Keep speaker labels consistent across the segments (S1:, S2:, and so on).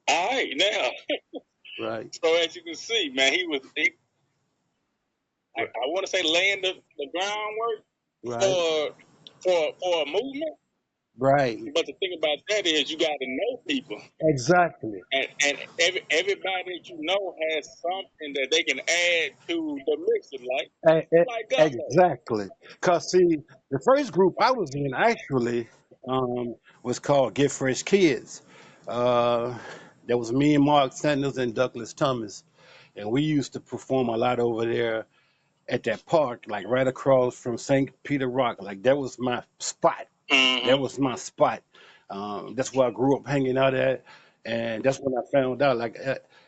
S1: All right, now.
S2: Right.
S1: So as you can see, man, I want to say laying the groundwork
S2: Right.
S1: for for a movement.
S2: Right.
S1: But the thing about that is you got to know people,
S2: Exactly.
S1: and everybody that you know has something that they can add to the mix, like Gumbo.
S2: Exactly. Cause see, the first group I was in actually was called Get Fresh Kids. Uh, that was me and Mark Sanders and Douglas Thomas, and we used to perform a lot over there at that park, like right across from St. Peter Rock. Like that was my spot. That was my spot. That's where I grew up hanging out at, and that's when I found out. Like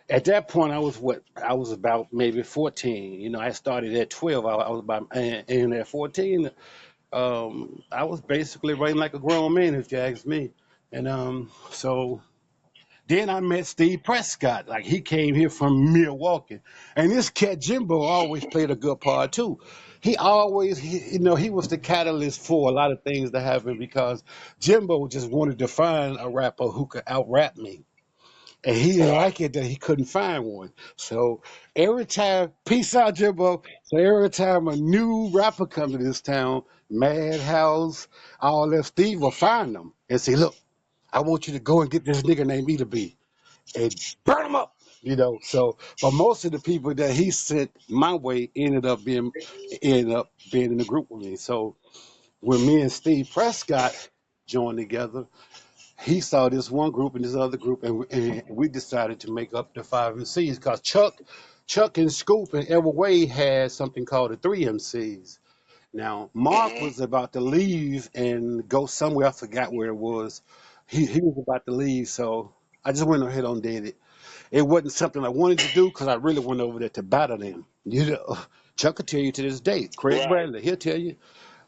S2: at that point, I was about maybe 14. You know, I started at 12. I was about and at 14, I was basically writing like a grown man, if you ask me. And so then I met Steve Prescott. Like he came here from Milwaukee, and this cat Jimbo always played a good part too. You know, he was the catalyst for a lot of things to happen because Jimbo just wanted to find a rapper who could out rap me. And he didn't like it that he couldn't find one. So every time, peace out, Jimbo. So every time a new rapper come to this town, Madhouse, all that, Steve will find them and say, look, I want you to go and get this nigga named Eda B and burn them up. You know, so but most of the people that he sent my way ended up being in the group with me. So when me and Steve Prescott joined together, he saw this one group and this other group, and we decided to make up the five MCs because Chuck and Scoop and Everway had something called the three MCs. Now Mark was about to leave and go somewhere. I forgot where it was. He was about to leave, so I just went ahead and did it. It wasn't something I wanted to do because I really went over there to battle them. You know, Chuck will tell you to this day. Craig
S1: Right.
S2: Bradley, he'll tell you.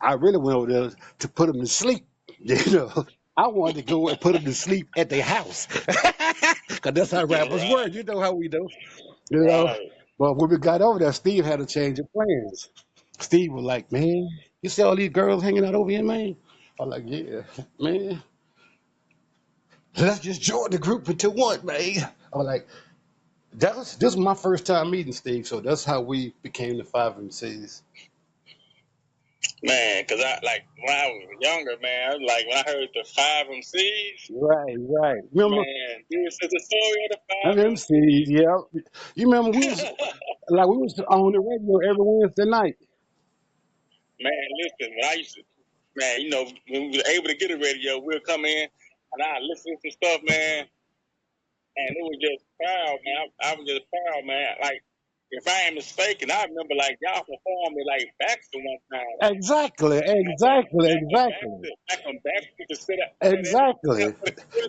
S2: I really went over there to put them to sleep. You know, I wanted to go and put them to sleep at their house because that's how rappers were.
S1: Right.
S2: You know how we do. You know,
S1: Right.
S2: but when we got over there, Steve had a change of plans. Steve was like, "Man, you see all these girls hanging out over here, man." I was like, "Yeah, man. Let's just join the group into one, man." I was like, this was my first time meeting Steve, so that's how we became the five MCs.
S1: Man, because I like when I was younger, man, like when I heard the five MCs,
S2: Right, right. Remember
S1: man, this is the story of the five
S2: MCs?
S1: MCs.
S2: Yeah. You remember we was on the radio every Wednesday night.
S1: Man, listen, when I used to, man, when we were able to get a radio, we'll come in and I listen to stuff, man, and it was just proud, man. I was just proud, man. Like, if I ain't mistaken, I remember like y'all performed at like Baxter one time.
S2: Exactly, exactly, exactly,
S1: Back when Baxter could sit up,
S2: exactly,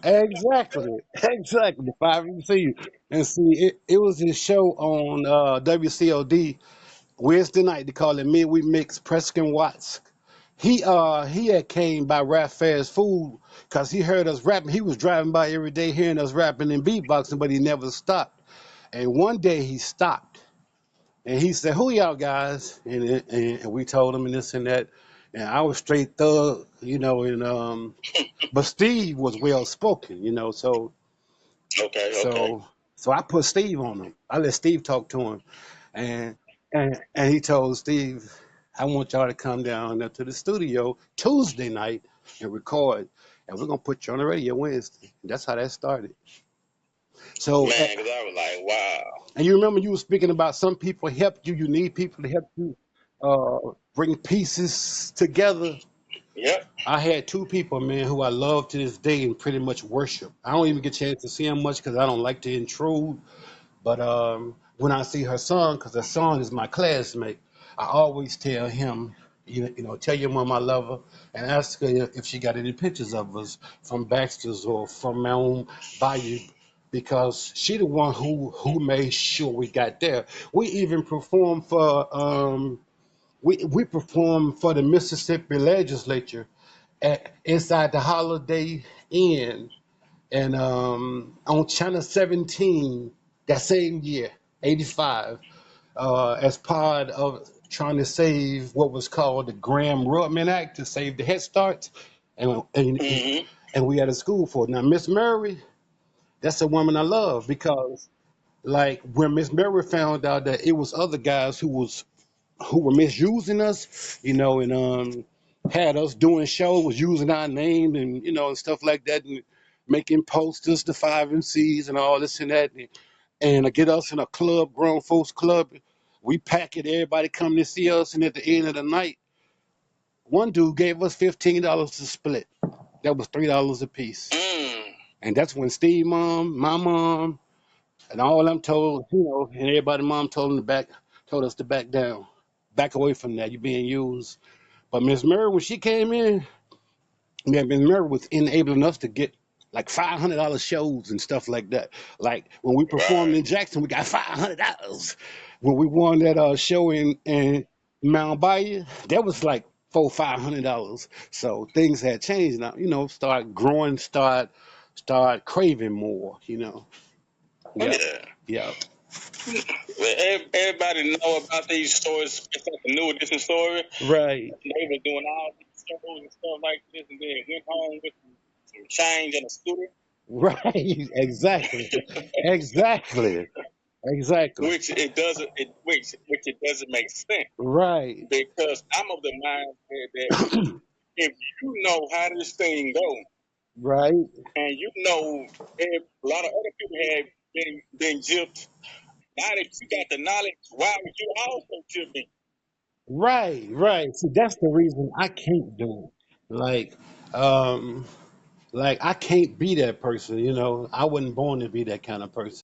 S2: exactly, exactly. The five MCs. And see, it was this show on WCOD Wednesday night. They call it Midweek Mix. Preston Watts. He had came by Rap Fast Food because he heard us rapping. He was driving by every day hearing us rapping and beatboxing, but he never stopped. And one day he stopped and he said, "Who y'all guys?" And we told him and this and that. And I was straight thug, you know. And but Steve was well spoken, you know.
S1: Okay, okay.
S2: So I put Steve on him. I let Steve talk to him, and and he told Steve, "I want y'all to come down there to the studio Tuesday night and record, and we're gonna put you on the radio Wednesday." And that's how that started. So,
S1: Man, because I was like, wow.
S2: and you remember you were speaking about some people help you. You need people to help you bring pieces together.
S1: Yep.
S2: I had two people, man, who I love to this day and pretty much worship. I don't even get a chance to see them much because I don't like to intrude. But when I see her son, because her son is my classmate, I always tell him, tell your mom I love her and ask her if she got any pictures of us from Baxter's or from Mount Bayou because she the one who made sure we got there. We even performed for we performed for the Mississippi legislature inside the Holiday Inn and on Channel 17 that same year, 85, as part of trying to save what was called the Graham-Rudman Act to save the Head Starts, and and,
S1: Mm-hmm.
S2: and we had a school for it. Now, Miss Murray, That's a woman I love because, like, when Miss Mary found out that it was other guys who were misusing us, and had us doing shows, was using our name and and stuff like that, and making posters, the five MCs and all this and that, and get us in a club, grown folks club. We pack it, everybody come to see us, and at the end of the night, one dude gave us $15 to split. That was $3 a piece. And that's when Steve mom, my mom, and all them told, and everybody mom told us to back down. Back away from that. You're being used. But Miss Mary, when she came in, Miss Mary was enabling us to get like $500 shows and stuff like that. Like when we performed in Jackson, we got $500. When we won that show in Mount Bayou, that was like $500. So things had changed now. Start growing, start craving more. Yeah,
S1: Yeah.
S2: yeah,
S1: Well, everybody know about these stories. It's like a new edition story.
S2: right,
S1: They were doing all these shows and stuff like this, and then went home with some change and a scooter.
S2: right, exactly, exactly, exactly,
S1: Which it doesn't. Which it doesn't make sense
S2: right,
S1: because I'm of the mindset that if you know how this thing go,
S2: right,
S1: and if a lot of other people have been gypped, now that you got the knowledge, why would you also gyp me?
S2: right, right. See, that's the reason I can't do it. Um, like I can't be that person. I wasn't born to be that kind of person.